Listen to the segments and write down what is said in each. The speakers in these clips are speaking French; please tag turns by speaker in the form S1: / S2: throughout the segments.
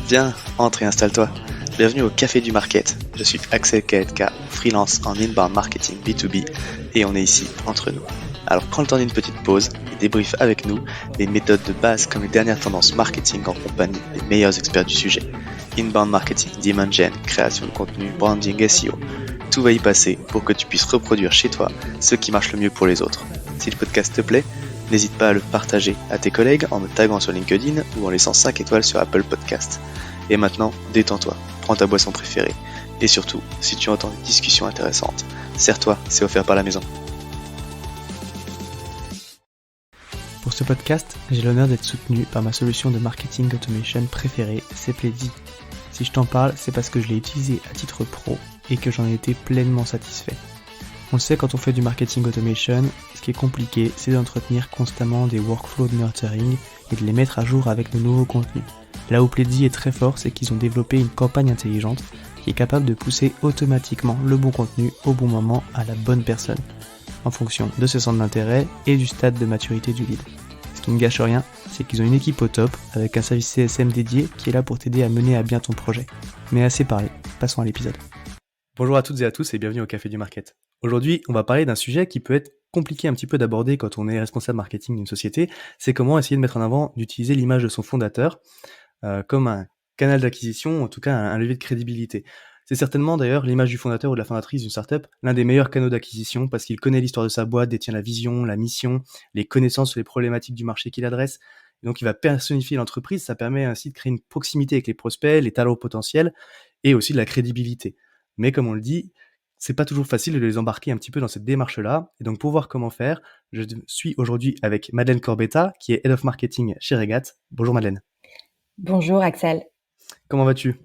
S1: Viens, entre et installe-toi. Bienvenue au Café du Market. Je suis Axel Kaetka, freelance en inbound marketing B2B et on est ici entre nous. Alors prends le temps d'une petite pause et débriefe avec nous les méthodes de base comme les dernières tendances marketing en compagnie des meilleurs experts du sujet. Inbound marketing, demand gen, création de contenu, branding, SEO. Tout va y passer pour que tu puisses reproduire chez toi ce qui marche le mieux pour les autres. Si le podcast te plaît, n'hésite pas à le partager à tes collègues en me taguant sur LinkedIn ou en laissant 5 étoiles sur Apple Podcast. Et maintenant, détends-toi, prends ta boisson préférée. Et surtout, si tu entends une discussion intéressante, serre-toi, c'est offert par la maison.
S2: Pour ce podcast, j'ai l'honneur d'être soutenu par ma solution de marketing automation préférée, Sepleady. Si je t'en parle, c'est parce que je l'ai utilisé à titre pro et que j'en ai été pleinement satisfait. On le sait, quand on fait du marketing automation, ce qui est compliqué, c'est d'entretenir constamment des workflows de nurturing et de les mettre à jour avec de nouveaux contenus. Là où Pledzi est très fort, c'est qu'ils ont développé une campagne intelligente qui est capable de pousser automatiquement le bon contenu au bon moment à la bonne personne, en fonction de ses centres d'intérêt et du stade de maturité du lead. Ce qui ne gâche rien, c'est qu'ils ont une équipe au top, avec un service CSM dédié qui est là pour t'aider à mener à bien ton projet. Mais assez parlé, passons à l'épisode. Bonjour à toutes et à tous et bienvenue au Café du Market. Aujourd'hui, on va parler d'un sujet qui peut être compliqué un petit peu d'aborder quand on est responsable marketing d'une société, c'est comment essayer de mettre en avant, d'utiliser l'image de son fondateur comme un canal d'acquisition, en tout cas un levier de crédibilité. C'est certainement d'ailleurs l'image du fondateur ou de la fondatrice d'une startup, l'un des meilleurs canaux d'acquisition parce qu'il connaît l'histoire de sa boîte, détient la vision, la mission, les connaissances sur les problématiques du marché qu'il adresse. Et donc il va personnifier l'entreprise, ça permet ainsi de créer une proximité avec les prospects, les talents potentiels et aussi de la crédibilité. Mais comme on le dit, c'est pas toujours facile de les embarquer un petit peu dans cette démarche-là. Et donc pour voir comment faire, je suis aujourd'hui avec Madeleine Corbetta, qui est Head of Marketing chez Regat. Bonjour Madeleine.
S3: Bonjour Axel.
S2: Comment vas-tu ?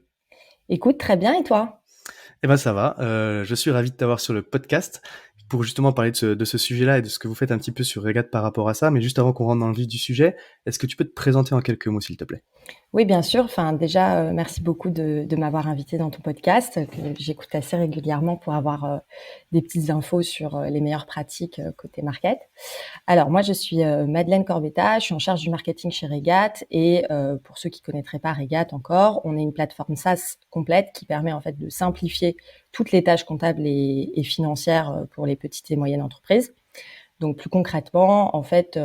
S3: Écoute, très bien, et toi ?
S2: Eh ben ça va, je suis ravi de t'avoir sur le podcast pour justement parler de ce sujet-là et de ce que vous faites un petit peu sur Regat par rapport à ça. Mais juste avant qu'on rentre dans le vif du sujet, est-ce que tu peux te présenter en quelques mots, s'il te plaît ?
S3: Oui, bien sûr. Déjà, merci beaucoup de m'avoir invité dans ton podcast, que j'écoute assez régulièrement pour avoir des petites infos sur les meilleures pratiques côté market. Alors, moi, je suis Madeleine Corbetta, je suis en charge du marketing chez Regat et pour ceux qui connaîtraient pas Regat encore, on est une plateforme SaaS complète qui permet en fait de simplifier toutes les tâches comptables et financières pour les petites et moyennes entreprises. Donc plus concrètement, en fait,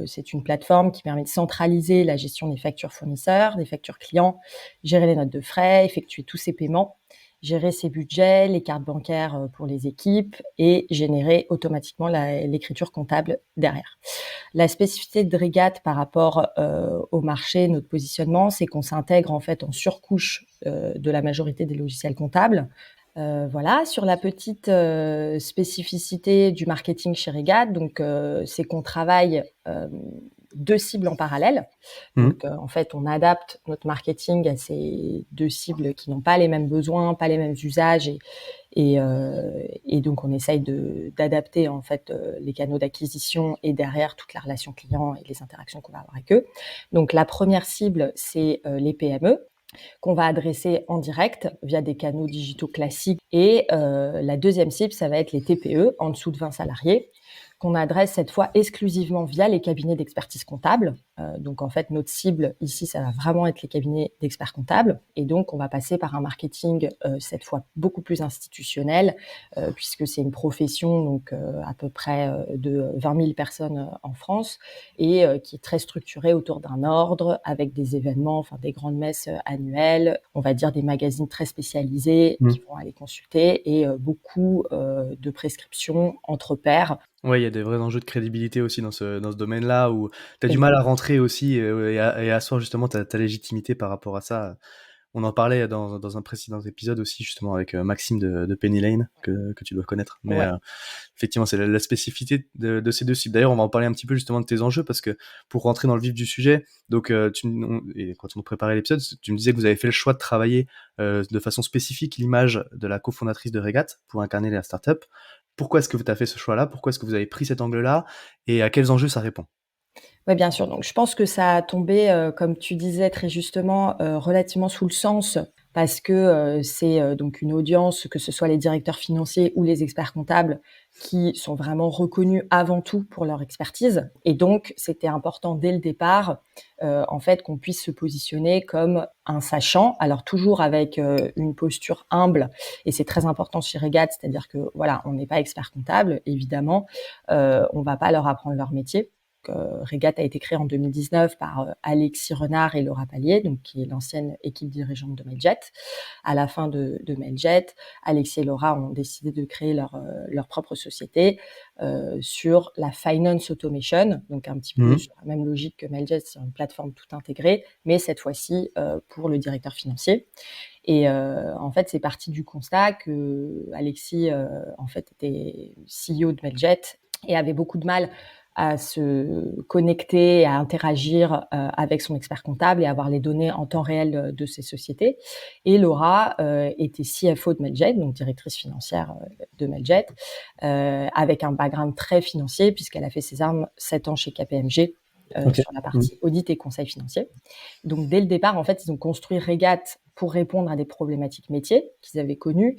S3: c'est une plateforme qui permet de centraliser la gestion des factures fournisseurs, des factures clients, gérer les notes de frais, effectuer tous ces paiements, gérer ses budgets, les cartes bancaires pour les équipes et générer automatiquement l'écriture comptable derrière. La spécificité de Regat par rapport au marché, notre positionnement, c'est qu'on s'intègre en fait en surcouche de la majorité des logiciels comptables. Voilà, sur la petite spécificité du marketing chez Regat, donc c'est qu'on travaille deux cibles en parallèle. Donc en fait, on adapte notre marketing à ces deux cibles qui n'ont pas les mêmes besoins, pas les mêmes usages et donc on essaye d'adapter en fait les canaux d'acquisition et derrière toute la relation client et les interactions qu'on va avoir avec eux. Donc la première cible, c'est les PME qu'on va adresser en direct via des canaux digitaux classiques. Et la deuxième cible, ça va être les TPE, en dessous de 20 salariés, qu'on adresse cette fois exclusivement via les cabinets d'expertise comptable. Donc en fait, notre cible ici, ça va vraiment être les cabinets d'experts comptables. Et donc, on va passer par un marketing cette fois beaucoup plus institutionnel, puisque c'est une profession donc à peu près de 20 000 personnes en France et qui est très structurée autour d'un ordre avec des événements, enfin des grandes messes annuelles, on va dire des magazines très spécialisés qui vont aller consulter et beaucoup de prescriptions entre pairs.
S2: Ouais, il y a des vrais enjeux de crédibilité aussi dans ce domaine-là où tu as du mal à rentrer aussi et à asseoir justement ta légitimité par rapport à ça. On en parlait dans un précédent épisode aussi justement avec Maxime de Penny Lane que tu dois connaître. Mais
S3: Ouais.
S2: effectivement, c'est la spécificité de ces deux cibles. D'ailleurs, on va en parler un petit peu justement de tes enjeux parce que pour rentrer dans le vif du sujet, donc et quand on préparait l'épisode, tu me disais que vous avez fait le choix de travailler de façon spécifique l'image de la cofondatrice de Regat pour incarner la startup. Pourquoi est-ce que tu as fait ce choix-là ? Pourquoi est-ce que vous avez pris cet angle-là ? Et à quels enjeux ça répond ?
S3: Oui, bien sûr. Donc, je pense que ça a tombé, comme tu disais très justement, relativement sous le sens parce que c'est donc une audience, que ce soit les directeurs financiers ou les experts comptables, qui sont vraiment reconnus avant tout pour leur expertise. Et donc, c'était important dès le départ, en fait, qu'on puisse se positionner comme un sachant, alors toujours avec une posture humble. Et c'est très important chez Regat, c'est-à-dire que voilà, on n'est pas expert comptable, évidemment, on va pas leur apprendre leur métier. Regat a été créé en 2019 par Alexis Renard et Laura Pallier, donc qui est l'ancienne équipe dirigeante de Mailjet. À la fin de Mailjet, Alexis et Laura ont décidé de créer leur propre société sur la finance automation, donc un petit peu sur la même logique que Mailjet, sur une plateforme tout intégrée, mais cette fois-ci pour le directeur financier. Et en fait, c'est parti du constat que Alexis en fait était CEO de Mailjet et avait beaucoup de mal à se connecter, à interagir avec son expert comptable et avoir les données en temps réel de ces sociétés. Et Laura était CFO de Mailjet, donc directrice financière de Mailjet, avec un background très financier puisqu'elle a fait ses armes 7 ans chez KPMG sur la partie audit et conseil financier. Donc, dès le départ, en fait, ils ont construit Regat pour répondre à des problématiques métiers qu'ils avaient connues.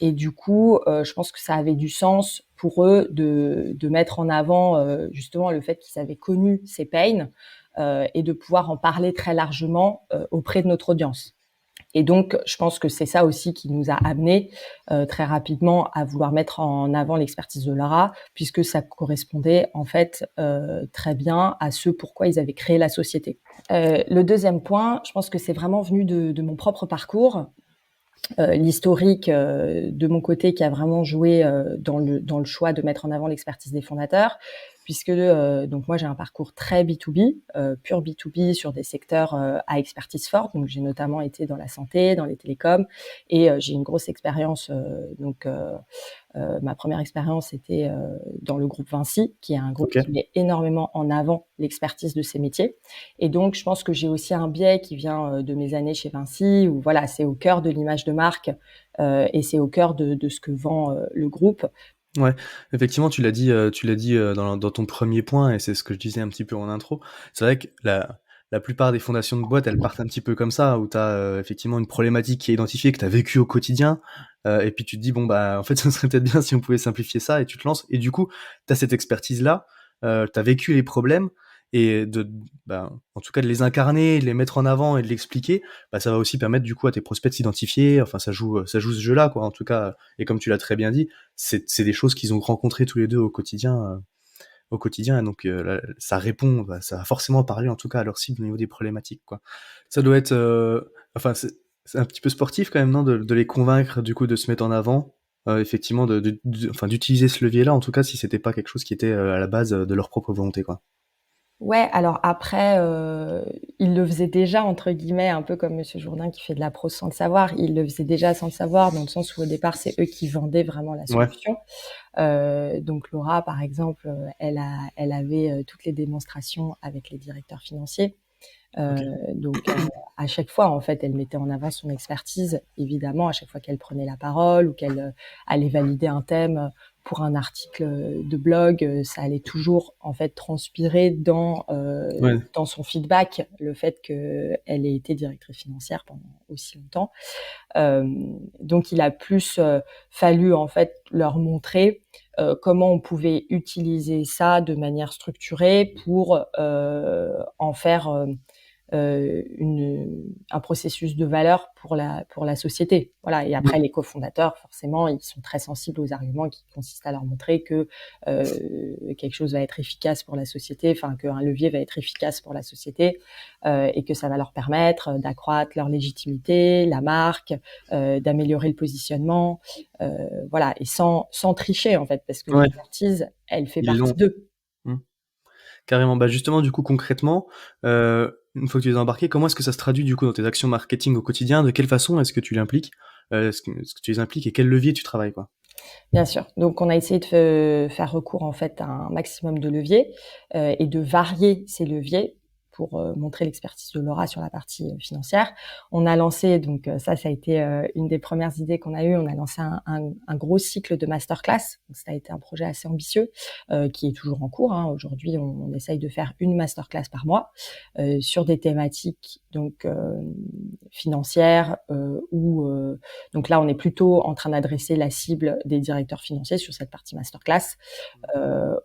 S3: Et du coup, je pense que ça avait du sens pour eux de mettre en avant justement le fait qu'ils avaient connu ces pains et de pouvoir en parler très largement auprès de notre audience. Et donc, je pense que c'est ça aussi qui nous a amené très rapidement à vouloir mettre en avant l'expertise de Laura, puisque ça correspondait en fait très bien à ce pourquoi ils avaient créé la société. Le deuxième point, je pense que c'est vraiment venu de mon propre parcours. L'historique de mon côté qui a vraiment joué dans le choix de mettre en avant l'expertise des fondateurs, puisque donc moi j'ai un parcours très B2B, pur B2B sur des secteurs à expertise forte. Donc j'ai notamment été dans la santé, dans les télécoms, et j'ai une grosse expérience. Ma première expérience était dans le groupe Vinci, qui est un groupe qui met énormément en avant l'expertise de ces métiers. Et donc, je pense que j'ai aussi un biais qui vient de mes années chez Vinci, où voilà, c'est au cœur de l'image de marque et c'est au cœur de ce que vend le groupe.
S2: Ouais, effectivement, tu l'as dit dans ton premier point, et c'est ce que je disais un petit peu en intro. C'est vrai que la plupart des fondations de boîtes, elles partent un petit peu comme ça, où tu as effectivement une problématique qui est identifiée, que tu as vécue au quotidien, et puis tu te dis, bon, bah, en fait, ce serait peut-être bien si on pouvait simplifier ça, et tu te lances, et du coup, tu as cette expertise-là, tu as vécu les problèmes, et en tout cas, de les incarner, de les mettre en avant et de l'expliquer, bah, ça va aussi permettre, du coup, à tes prospects de s'identifier, enfin, ça joue ce jeu-là, quoi, en tout cas, et comme tu l'as très bien dit, c'est des choses qu'ils ont rencontrées tous les deux au quotidien, et donc là, ça répond, ça va forcément parler en tout cas à leur cible au niveau des problématiques, quoi. Ça doit être, enfin c'est un petit peu sportif quand même, non, de les convaincre du coup de se mettre en avant, effectivement, enfin d'utiliser ce levier-là, en tout cas si c'était pas quelque chose qui était à la base de leur propre volonté, quoi.
S3: Ouais, alors après, il le faisait déjà entre guillemets, un peu comme Monsieur Jourdain qui fait de la prose sans le savoir. Il le faisait déjà sans le savoir, dans le sens où au départ, c'est eux qui vendaient vraiment la
S2: Ouais.
S3: solution. Donc Laura, par exemple, elle avait toutes les démonstrations avec les directeurs financiers. Donc à chaque fois, en fait, elle mettait en avant son expertise, évidemment, à chaque fois qu'elle prenait la parole ou qu'elle allait valider un thème pour un article de blog, ça allait toujours en fait transpirer
S2: Ouais.
S3: dans son feedback le fait qu'elle ait été directrice financière pendant aussi longtemps. Donc il a plus fallu en fait leur montrer comment on pouvait utiliser ça de manière structurée pour en faire un processus de valeur pour la société. Voilà. Et après, les cofondateurs, forcément, ils sont très sensibles aux arguments qui consistent à leur montrer que quelque chose va être efficace pour la société, enfin qu'un levier va être efficace pour la société et que ça va leur permettre d'accroître leur légitimité, la marque, d'améliorer le positionnement, voilà, et sans tricher en fait, parce que l'expertise, elle fait partie d'eux.
S2: Carrément. Bah justement, du coup, concrètement, une fois que tu les as embarqués, comment est-ce que ça se traduit du coup dans tes actions marketing au quotidien? De quelle façon est-ce que tu l'impliques? Est-ce que tu les impliques et quel levier tu travailles, quoi?
S3: Bien sûr. Donc, on a essayé de faire recours en fait à un maximum de leviers et de varier ces leviers pour montrer l'expertise de Laura sur la partie financière. On a lancé, donc ça a été une des premières idées qu'on a eues, on a lancé un gros cycle de masterclass. Donc, ça a été un projet assez ambitieux qui est toujours en cours. Hein. Aujourd'hui, on essaye de faire une masterclass par mois sur des thématiques donc financière donc là on est plutôt en train d'adresser la cible des directeurs financiers sur cette partie masterclass.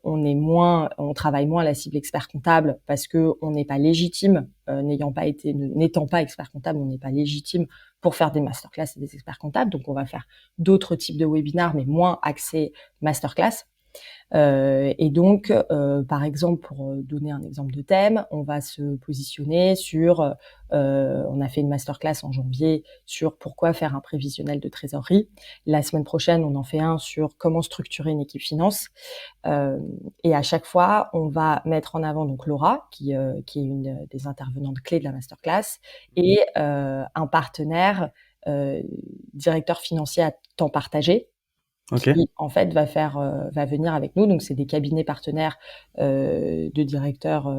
S3: On travaille moins la cible expert comptable parce que on n'est pas légitime, n'étant pas expert comptable, on n'est pas légitime pour faire des masterclass et des experts comptables. Donc on va faire d'autres types de webinars, mais moins axés masterclass. Et donc, par exemple, pour donner un exemple de thème, on va se positionner sur, on a fait une masterclass en janvier sur pourquoi faire un prévisionnel de trésorerie. La semaine prochaine, on en fait un sur comment structurer une équipe finance. Et à chaque fois, on va mettre en avant donc Laura, qui est une des intervenantes clés de la masterclass, et un partenaire directeur financier à temps partagé.
S2: Ok.
S3: Qui en fait va venir avec nous. Donc c'est des cabinets partenaires de directeurs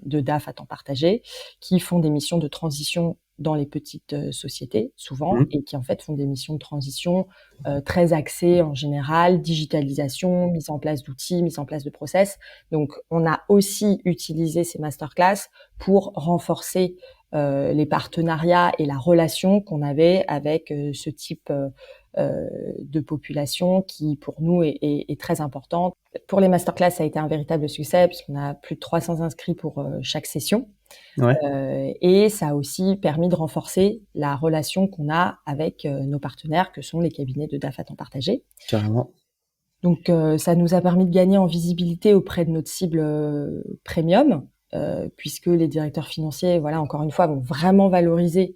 S3: de DAF à temps partagé qui font des missions de transition dans les petites sociétés souvent et qui en fait font des missions de transition très axées en général, digitalisation, mise en place d'outils, mise en place de process. Donc on a aussi utilisé ces masterclass pour renforcer les partenariats et la relation qu'on avait avec ce type de population qui, pour nous, est très importante. Pour les masterclass, ça a été un véritable succès puisqu'on a plus de 300 inscrits pour chaque session.
S2: Ouais.
S3: Et ça a aussi permis de renforcer la relation qu'on a avec nos partenaires, que sont les cabinets de DAF à temps partagé.
S2: Carrément.
S3: Donc, ça nous a permis de gagner en visibilité auprès de notre cible premium, puisque les directeurs financiers, voilà, encore une fois, vont vraiment valoriser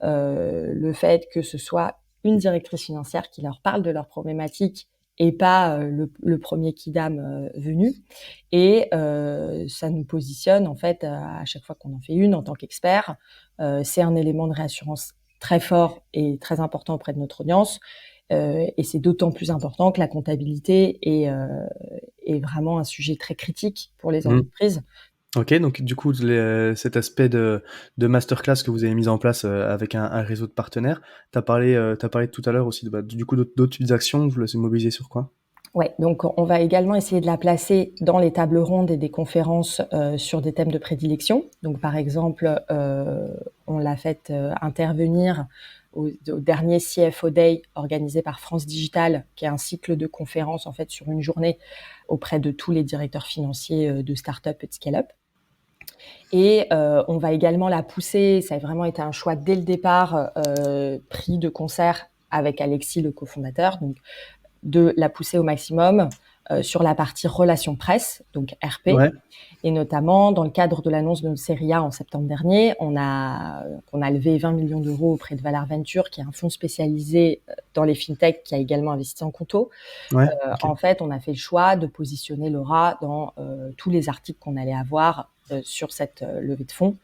S3: le fait que ce soit une directrice financière qui leur parle de leurs problématiques et pas le premier kidam venu. Et ça nous positionne en fait à chaque fois qu'on en fait une en tant qu'expert. C'est un élément de réassurance très fort et très important auprès de notre audience. Et c'est d'autant plus important que la comptabilité est vraiment un sujet très critique pour les entreprises.
S2: Ok, donc du coup, cet aspect de masterclass que vous avez mis en place avec un réseau de partenaires, t'as parlé tout à l'heure aussi du coup d'autres types d'actions, vous les mobilisez sur quoi?
S3: Ouais, donc on va également essayer de la placer dans les tables rondes et des conférences sur des thèmes de prédilection. Donc par exemple, on l'a fait intervenir au dernier CFO Day organisé par France Digital, qui est un cycle de conférences en fait sur une journée auprès de tous les directeurs financiers de start-up et de scale-up. Et on va également la pousser, ça a vraiment été un choix dès le départ, pris de concert avec Alexis, le cofondateur, donc de la pousser au maximum sur la partie relations presse, donc RP.
S2: Ouais.
S3: Et notamment, dans le cadre de l'annonce de notre série A en septembre dernier, on a levé 20 millions d'euros auprès de Valar Venture, qui est un fonds spécialisé dans les fintechs qui a également investi en Conto.
S2: Ouais, okay.
S3: En fait, on a fait le choix de positionner Laura dans tous les articles qu'on allait avoir sur cette levée de fonds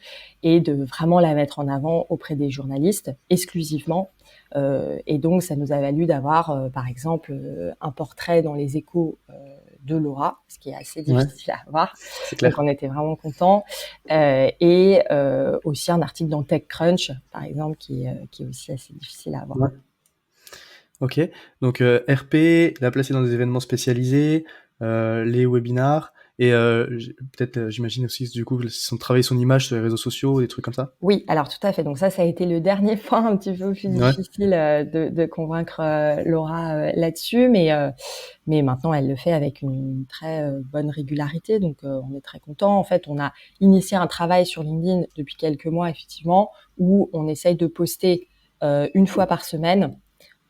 S3: et de vraiment la mettre en avant auprès des journalistes exclusivement. Et donc, ça nous a valu d'avoir, par exemple, un portrait dans les Échos de Laura, ce qui est assez difficile à avoir.
S2: C'est clair.
S3: Donc, on était vraiment contents. Et aussi un article dans TechCrunch, par exemple, qui est aussi assez difficile à avoir.
S2: Ouais. Ok, donc RP, la placer dans des événements spécialisés, les webinars, et peut-être, j'imagine aussi, du coup, travailler son image sur les réseaux sociaux, des trucs comme ça.
S3: Oui, alors tout à fait. Donc ça a été le dernier point un petit peu plus difficile de convaincre Laura là-dessus, mais maintenant elle le fait avec une très bonne régularité, donc on est très content. En fait, on a initié un travail sur LinkedIn depuis quelques mois, effectivement, où on essaye de poster une fois par semaine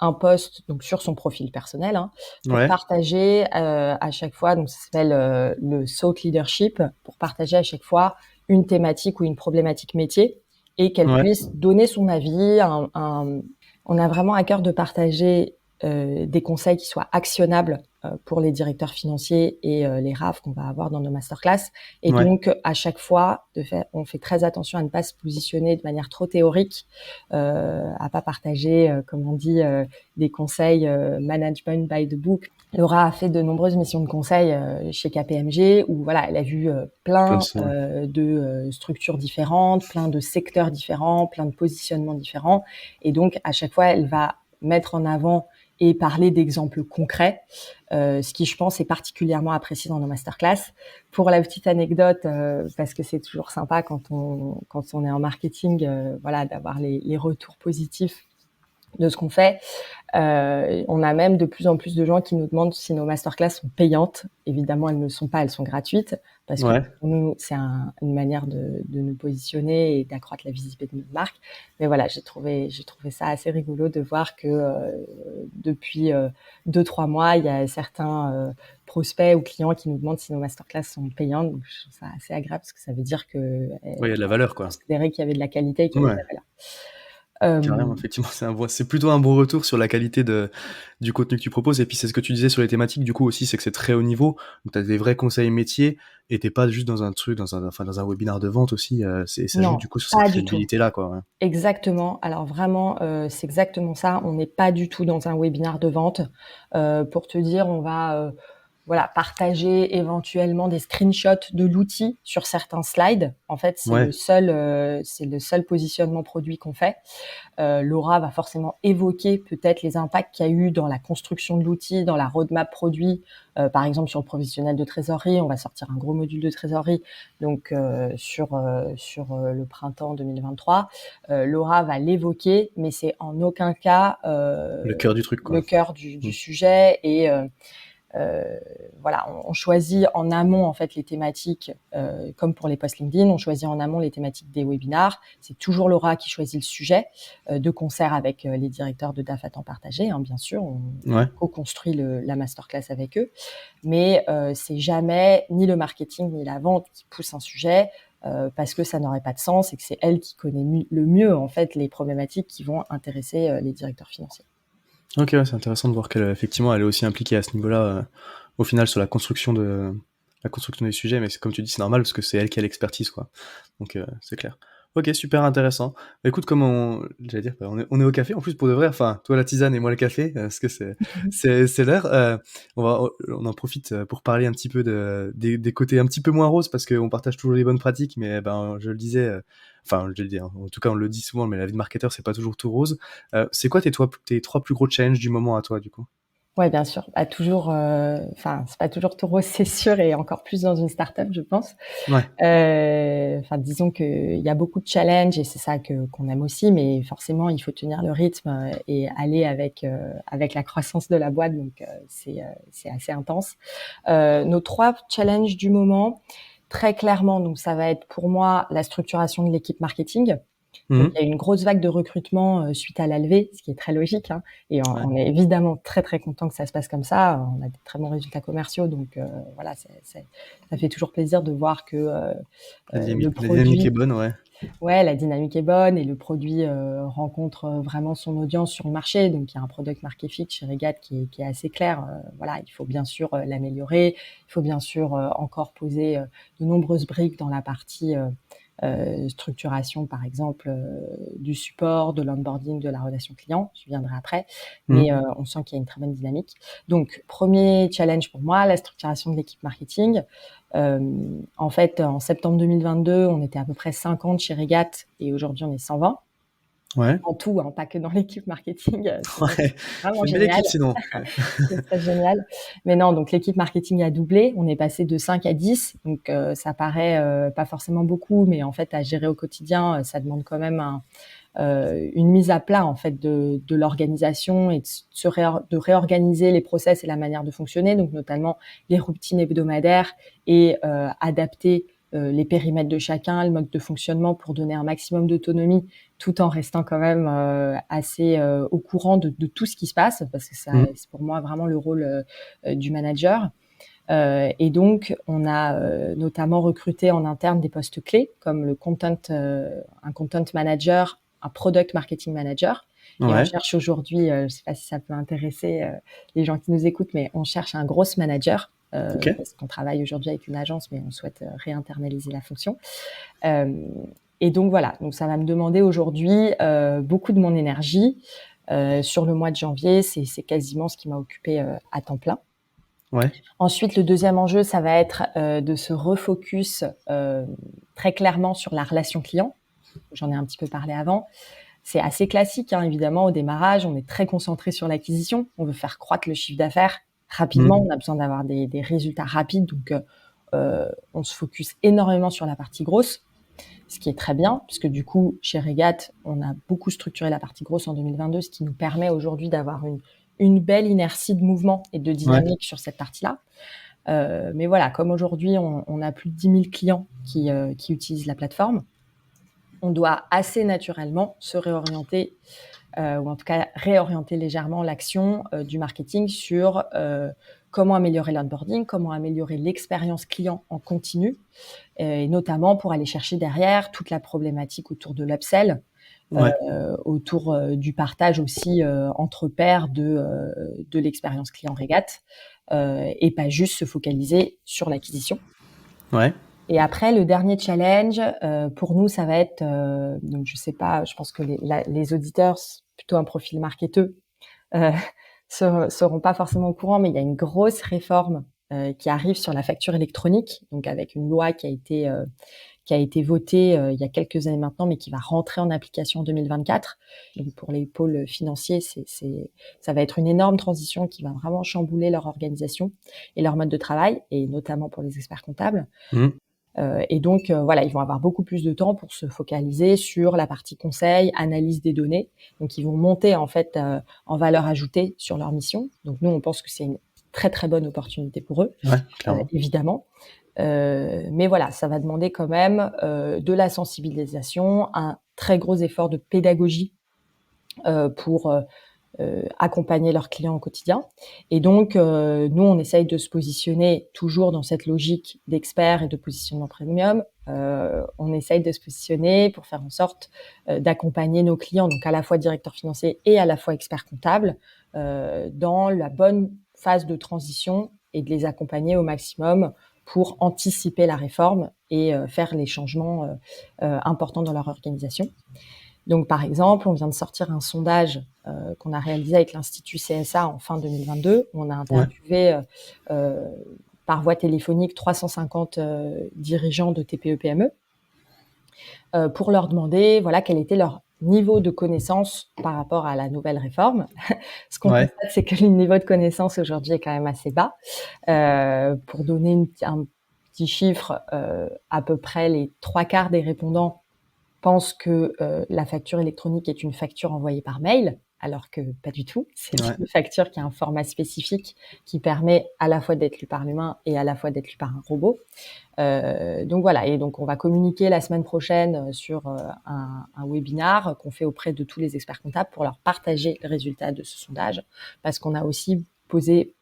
S3: un post donc sur son profil personnel pour partager à chaque fois, donc ça s'appelle le Thought Leadership, pour partager à chaque fois une thématique ou une problématique métier et qu'elle puisse donner son avis. On a vraiment à cœur de partager des conseils qui soient actionnables pour les directeurs financiers et les RAF qu'on va avoir dans nos masterclass. Et donc, à chaque fois, on fait très attention à ne pas se positionner de manière trop théorique, à pas partager, comme on dit, des conseils management by the book. Laura a fait de nombreuses missions de conseil chez KPMG où voilà, elle a vu plein de structures différentes, plein de secteurs différents, plein de positionnements différents. Et donc, à chaque fois, elle va mettre en avant et parler d'exemples concrets, ce qui, je pense, est particulièrement apprécié dans nos masterclass. Pour la petite anecdote, parce que c'est toujours sympa quand on est en marketing, voilà, d'avoir les retours positifs de ce qu'on fait. On a même de plus en plus de gens qui nous demandent si nos masterclass sont payantes. Évidemment, elles ne le sont pas, elles sont gratuites, parce que
S1: Ouais.
S3: pour nous, c'est une manière de nous positionner et d'accroître la visibilité de notre marque. Mais voilà, j'ai trouvé ça assez rigolo de voir que depuis 2-3 mois, il y a certains prospects ou clients qui nous demandent si nos masterclass sont payantes. Donc, je trouve ça assez agréable parce que ça veut dire que
S1: Ouais, il y a de la valeur, quoi.
S3: considérer qu'il y avait de la qualité et qu'il y avait
S1: Ouais.
S3: de la valeur.
S1: Carrément, effectivement, c'est plutôt un bon retour sur la qualité du contenu que tu proposes. Et puis, c'est ce que tu disais sur les thématiques, du coup, aussi, c'est que c'est très haut niveau. Donc, tu as des vrais conseils métiers et t'es pas juste dans un truc, dans un webinaire de vente aussi. Ça joue,
S3: Non,
S1: du coup, sur cette
S3: pas du tout.
S1: crédibilité-là, quoi. Ouais.
S3: Exactement. Alors vraiment, c'est exactement ça. On n'est pas du tout dans un webinaire de vente. Pour te dire, on va voilà, partager éventuellement des screenshots de l'outil sur certains slides. En fait, c'est
S1: Ouais.
S3: le seul positionnement produit qu'on fait. Laura va forcément évoquer peut-être les impacts qu'il y a eu dans la construction de l'outil, dans la roadmap produit. Par exemple, sur le provisionnel de trésorerie, on va sortir un gros module de trésorerie. Donc, sur le printemps 2023, Laura va l'évoquer, mais c'est en aucun cas
S1: Le cœur du truc, quoi.
S3: le cœur du sujet. Et voilà, on choisit en amont en fait les thématiques, comme pour les posts LinkedIn, on choisit en amont les thématiques des webinars. C'est toujours Laura qui choisit le sujet, de concert avec les directeurs de DAF à temps partagé, hein, bien sûr. On
S1: Ouais.
S3: co-construit la masterclass avec eux, mais c'est jamais ni le marketing ni la vente qui pousse un sujet. Parce que ça n'aurait pas de sens et que c'est elle qui connaît le mieux en fait les problématiques qui vont intéresser les directeurs financiers.
S1: Ok, ouais, c'est intéressant de voir qu'elle, effectivement, elle est aussi impliquée à ce niveau-là, au final, sur la construction des sujets. Mais comme tu dis, c'est normal parce que c'est elle qui a l'expertise, quoi. Donc, c'est clair. Ok, super intéressant. Bah, écoute, j'allais dire, bah, on est au café. En plus, pour de vrai, enfin, toi la tisane et moi le café, parce que c'est l'heure. On en profite pour parler un petit peu des côtés un petit peu moins roses parce qu'on partage toujours les bonnes pratiques. Mais ben, je le disais, enfin, je le dis, hein, en tout cas, on le dit souvent, mais la vie de marketeur, c'est pas toujours tout rose. C'est quoi tes 3 plus gros challenges du moment à toi, du coup?
S3: Ouais, bien sûr. Bah, toujours, enfin, c'est pas toujours tout rose, c'est sûr, et encore plus dans une start-up, je pense.
S1: Ouais.
S3: Enfin, disons qu'il y a beaucoup de challenges et c'est ça qu'on aime aussi, mais forcément, il faut tenir le rythme et aller avec la croissance de la boîte. Donc, c'est assez intense. Nos 3 challenges du moment, très clairement, donc ça va être pour moi la structuration de l'équipe marketing. Donc, il y a eu une grosse vague de recrutement suite à la levée, ce qui est très logique, hein, et
S1: Ouais.
S3: on est évidemment très très content que ça se passe comme ça. On a des très bons résultats commerciaux, donc voilà, ça fait toujours plaisir de voir que
S1: La
S3: le
S1: dynamique est
S3: produit,
S1: bonne, ouais.
S3: ouais, la dynamique est bonne et le produit rencontre vraiment son audience sur le marché. Donc, il y a un product market fit chez Regat qui est assez clair. Voilà, il faut bien sûr l'améliorer. Il faut bien sûr encore poser de nombreuses briques dans la partie structuration, par exemple, du support, de l'onboarding, de la relation client. Je viendrai après. Mais on sent qu'il y a une très bonne dynamique. Donc, premier challenge pour moi, la structuration de l'équipe marketing. En fait, en septembre 2022, on était à peu près 50 chez Regat et aujourd'hui, on est 120.
S1: Ouais.
S3: En tout, hein, pas que dans l'équipe marketing.
S1: Ouais.
S3: C'est vraiment
S1: C'est une belle
S3: génial.
S1: équipe, sinon.
S3: C'est très génial. Mais non, donc l'équipe marketing a doublé. On est passé de 5 à 10. Donc, ça paraît pas forcément beaucoup, mais en fait, à gérer au quotidien, ça demande quand même une mise à plat en fait de l'organisation et de réorganiser les process et la manière de fonctionner, donc notamment les routines hebdomadaires et adapter les périmètres de chacun, le mode de fonctionnement pour donner un maximum d'autonomie tout en restant quand même assez au courant de tout ce qui se passe, parce que c'est pour moi vraiment le rôle du manager. Et donc, on a notamment recruté en interne des postes clés comme un content manager, un product marketing manager. Et on cherche aujourd'hui, je ne sais pas si ça peut intéresser les gens qui nous écoutent, mais on cherche un gros manager parce qu'on travaille aujourd'hui avec une agence, mais on souhaite réinternaliser la fonction. Et donc voilà, donc ça va me demander aujourd'hui beaucoup de mon énergie. Sur le mois de janvier, c'est quasiment ce qui m'a occupé à temps plein.
S1: Ouais.
S3: Ensuite, le deuxième enjeu, ça va être de se refocus très clairement sur la relation client. J'en ai un petit peu parlé avant. c'est assez classique, hein, évidemment. Au démarrage, on est très concentré sur l'acquisition. On veut faire croître le chiffre d'affaires rapidement. On a besoin d'avoir des résultats rapides. Donc, on se focus énormément sur la partie grosse, ce qui est très bien, puisque du coup, chez Regat, on a beaucoup structuré la partie grosse en 2022, ce qui nous permet aujourd'hui d'avoir une belle inertie de mouvement et de dynamique sur cette partie-là. Mais voilà, comme aujourd'hui, on a plus de 10 000 clients qui utilisent la plateforme, on doit assez naturellement se réorienter, ou en tout cas réorienter légèrement l'action du marketing sur comment améliorer l'onboarding, comment améliorer l'expérience client en continu, et notamment pour aller chercher derrière toute la problématique autour de l'upsell, autour du partage aussi entre pairs de l'expérience client Regat, et pas juste se focaliser sur l'acquisition.
S2: Ouais. Et
S3: après, le dernier challenge, pour nous, ça va être, donc je sais pas, je pense que les auditeurs, plutôt un profil marketeux, seront pas forcément au courant, mais il y a une grosse réforme qui arrive sur la facture électronique, donc avec une loi qui a été votée il y a quelques années maintenant, mais qui va rentrer en application en 2024. Donc pour les pôles financiers, ça va être une énorme transition qui va vraiment chambouler leur organisation et leur mode de travail, et notamment pour les experts comptables. Et donc, voilà, ils vont avoir beaucoup plus de temps pour se focaliser sur la partie conseil, analyse des données. Donc, ils vont monter en fait en valeur ajoutée sur leur mission. Donc, nous, on pense que c'est une très très bonne opportunité pour eux, évidemment. Mais voilà, ça va demander quand même de la sensibilisation, un très gros effort de pédagogie pour accompagner leurs clients au quotidien. Et donc, nous, on essaye de se positionner toujours dans cette logique d'experts et de positionnement premium. On essaye de se positionner pour faire en sorte d'accompagner nos clients, donc à la fois directeurs financiers et à la fois experts comptables, dans la bonne phase de transition et de les accompagner au maximum pour anticiper la réforme et faire les changements importants dans leur organisation. Donc, par exemple, on vient de sortir un sondage qu'on a réalisé avec l'Institut CSA en fin 2022. On a interviewé par voie téléphonique 350 dirigeants de TPE-PME pour leur demander quel était leur niveau de connaissance par rapport à la nouvelle réforme. Ce qu'on constate, c'est que le niveau de connaissance aujourd'hui est quand même assez bas. Pour donner un petit chiffre, à peu près les 3/4 des répondants pensent que la facture électronique est une facture envoyée par mail, alors que pas du tout. C'est une facture qui a un format spécifique qui permet à la fois d'être lue par l'humain et à la fois d'être lue par un robot. Donc voilà, et donc on va communiquer la semaine prochaine sur un webinar qu'on fait auprès de tous les experts comptables pour leur partager le résultat de ce sondage, parce qu'on a aussi posé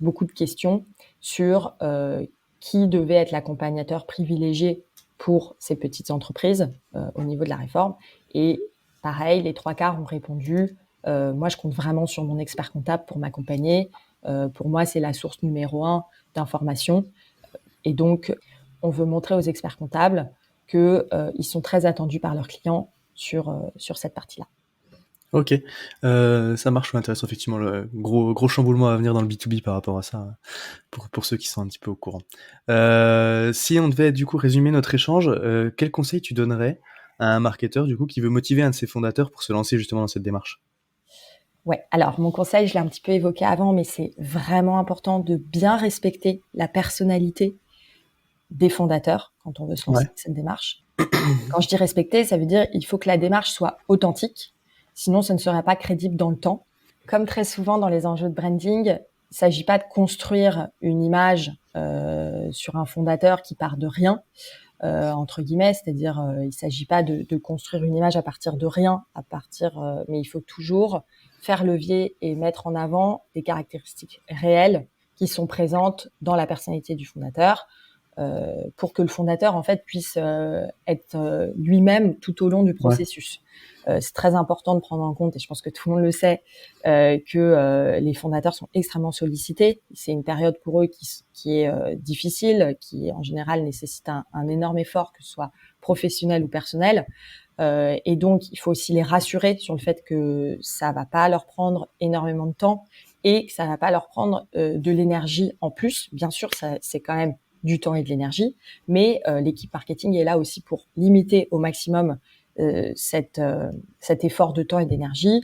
S3: beaucoup de questions sur qui devait être l'accompagnateur privilégié pour ces petites entreprises au niveau de la réforme. Et pareil, les 3/4 ont répondu moi, je compte vraiment sur mon expert comptable pour m'accompagner. Pour moi, c'est la source numéro 1 d'information. Et donc, on veut montrer aux experts comptables qu'ils sont très attendus par leurs clients sur cette partie-là.
S2: Ok, ça marche, intéressant, effectivement, le gros chamboulement à venir dans le B2B par rapport à ça, pour ceux qui sont un petit peu au courant. Si on devait du coup résumer notre échange, quel conseil tu donnerais à un marketeur du coup qui veut motiver un de ses fondateurs pour se lancer justement dans cette démarche?
S3: Ouais, alors mon conseil, je l'ai un petit peu évoqué avant, mais c'est vraiment important de bien respecter la personnalité des fondateurs quand on veut se lancer dans cette démarche. Quand je dis respecter, ça veut dire il faut que la démarche soit authentique. Sinon, ça ne sera pas crédible dans le temps. Comme très souvent dans les enjeux de branding, il ne s'agit pas de construire une image sur un fondateur qui part de rien, entre guillemets, c'est-à-dire il ne s'agit pas de construire une image à partir de rien, mais il faut toujours faire levier et mettre en avant des caractéristiques réelles qui sont présentes dans la personnalité du fondateur, pour que le fondateur en fait puisse être lui-même tout au long du processus. C'est très important de prendre en compte, et je pense que tout le monde le sait, que les fondateurs sont extrêmement sollicités. C'est une période pour eux qui est difficile, qui en général nécessite un énorme effort, que ce soit professionnel ou personnel. Et donc, il faut aussi les rassurer sur le fait que ça va pas leur prendre énormément de temps et que ça va pas leur prendre de l'énergie en plus. Bien sûr, c'est quand même du temps et de l'énergie, mais l'équipe marketing est là aussi pour limiter au maximum cet effort de temps et d'énergie.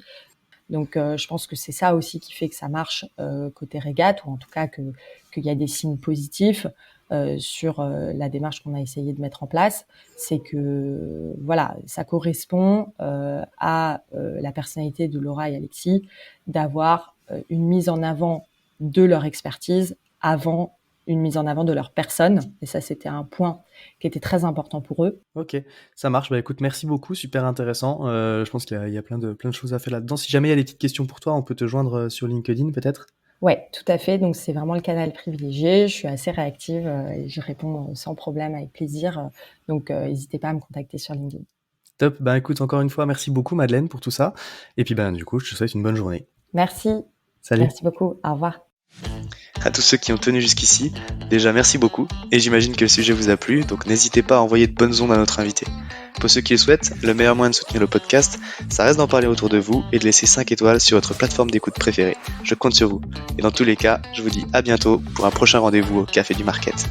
S3: Donc, je pense que c'est ça aussi qui fait que ça marche côté régate, ou en tout cas qu'il y a des signes positifs sur la démarche qu'on a essayé de mettre en place. C'est que voilà, ça correspond à la personnalité de Laura et Alexis d'avoir une mise en avant de leur expertise avant une mise en avant de leur personne. Et ça, c'était un point qui était très important pour eux.
S2: Ok, ça marche. Bah écoute, merci beaucoup, super intéressant. Je pense qu'il y a plein de choses à faire là-dedans. Si jamais il y a des petites questions pour toi, on peut te joindre sur LinkedIn peut-être.
S3: Ouais, tout à fait. Donc, c'est vraiment le canal privilégié. Je suis assez réactive et je réponds sans problème, avec plaisir. Donc, n'hésitez pas à me contacter sur LinkedIn.
S2: Top. Bah écoute, encore une fois, merci beaucoup Madeleine pour tout ça. Et puis du coup, je te souhaite une bonne journée.
S3: Merci.
S2: Salut.
S3: Merci beaucoup. Au revoir.
S1: À tous ceux qui ont tenu jusqu'ici, déjà merci beaucoup, et j'imagine que le sujet vous a plu, donc n'hésitez pas à envoyer de bonnes ondes à notre invité. Pour ceux qui le souhaitent, le meilleur moyen de soutenir le podcast, ça reste d'en parler autour de vous et de laisser 5 étoiles sur votre plateforme d'écoute préférée. Je compte sur vous. Et dans tous les cas, je vous dis à bientôt pour un prochain rendez-vous au Café du Market.